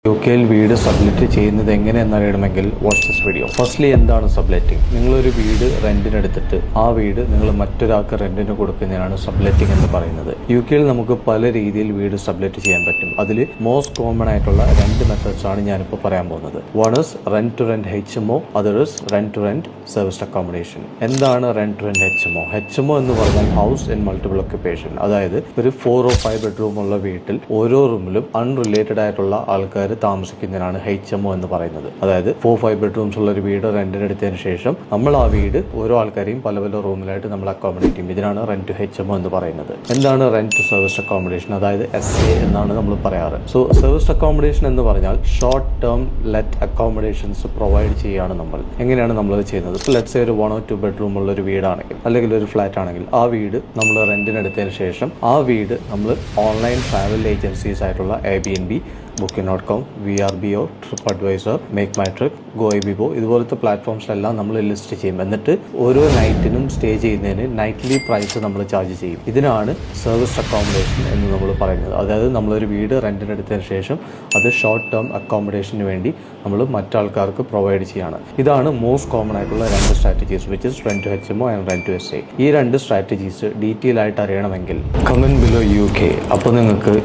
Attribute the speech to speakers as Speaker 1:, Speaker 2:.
Speaker 1: യുകെയിൽ വീട് സബ്ലെറ്റ് ചെയ്യുന്നത് എങ്ങനെയെന്നറിയണമെങ്കിൽ watch this video. Firstly എന്താണ് സബ്ലെറ്റിംഗ്? നിങ്ങളൊരു വീട് റെന്റിനെടുത്തിട്ട് ആ വീട് നിങ്ങൾ മറ്റൊരാൾക്ക് റെന്റിന് കൊടുക്കുന്നതിനാണ് സബ്ലെറ്റിംഗ് എന്ന് പറയുന്നത്. യുകെയിൽ നമുക്ക് പല രീതിയിൽ വീട് സബ്ലെറ്റ് ചെയ്യാൻ പറ്റും. അതിൽ മോസ്റ്റ് കോമൺ ആയിട്ടുള്ള രണ്ട് മെത്തേഡ്സ് ആണ് ഞാനിപ്പോൾ പറയാൻ പോകുന്നത്. One is rent to rent HMO, other is rent to rent serviced accommodation. എന്താണ് rent to rent HMO? HMO എന്ന് പറഞ്ഞാൽ ഹൗസ് ഇൻ മൾട്ടിപ്പിൾ ഒക്യുപ്പേഷൻ. അതായത് ഒരു 4 or 5 ബെഡ്റൂം ഉള്ള വീട്ടിൽ ഓരോ റൂമിലും അൺറിലേറ്റഡ് ആയിട്ടുള്ള ആൾക്കാർ താമസിക്കുന്നതിനാണ് HMO എന്ന് പറയുന്നത്. അതായത് 4-5 ബെഡ്റൂംസ് ഉള്ള ഒരു വീട് റെന്റിനെടുത്തതിന് ശേഷം നമ്മൾ ആ വീട് ഓരോ ആൾക്കാരെയും പല പല റൂമിലായിട്ട് നമ്മൾ അക്കോമഡേറ്റ് ചെയ്യും. ഇതിനാണ് റെന്റ് ടു HMO എന്ന് പറയുന്നത്. എന്താണ് റെന്റ് ടു സർവീസ്ഡ് അക്കോമഡേഷൻ? അതായത് SA എന്നാണ് നമ്മൾ പറയാറ്. സോ സർവീസ്ഡ് അക്കോമഡേഷൻ എന്ന് പറഞ്ഞാൽ short term let accommodations provide ചെയ്യുകയാണ് നമ്മൾ. എങ്ങനെയാണ് നമ്മളത് ചെയ്യുന്നത്? ലെറ്റ്സ് സേ ഒരു 1 or 2 ബെഡ്റൂം ഉള്ള ഒരു വീടാണെങ്കിൽ അല്ലെങ്കിൽ ഒരു ഫ്ലാറ്റ് ആണെങ്കിൽ ആ വീട് നമ്മൾ റെന്റിനെടുത്തതിന് ശേഷം ആ വീട് നമ്മൾ ഓൺലൈൻ ട്രാവൽ ഏജൻസീസ് ആയിട്ടുള്ള Airbnb, Booking.com, VRBO, TripAdvisor, MakeMyTrip, GoIbibo ഇതുപോലത്തെ പ്ലാറ്റ്ഫോംസിലെല്ലാം നമ്മൾ ലിസ്റ്റ് ചെയ്യും. എന്നിട്ട് ഓരോ നൈറ്റിനും സ്റ്റേ ചെയ്യുന്നതിന് നൈറ്റ്ലി പ്രൈസ് നമ്മൾ ചാർജ് ചെയ്യും. ഇതിനാണ് സർവീസ് അക്കോമഡേഷൻ എന്ന് നമ്മൾ പറയുന്നത്. അതായത് നമ്മളൊരു വീട് റെന്റിനെടുത്തതിന് ശേഷം അത് ഷോർട്ട് ടേം അക്കോമഡേഷന് വേണ്ടി നമ്മൾ മറ്റാൾക്കാർക്ക് പ്രൊവൈഡ് ചെയ്യാണ്. ഇതാണ് മോസ്റ്റ് കോമൺ ആയിട്ടുള്ള രണ്ട് strategies, which is rent to HMO and rent to SA. ഈ രണ്ട് സ്ട്രാറ്റജീസ് ഡീറ്റെയിൽ ആയിട്ട് അറിയണമെങ്കിൽ കമന്റ് ബിലോ UK. അപ്പോൾ നിങ്ങൾക്ക്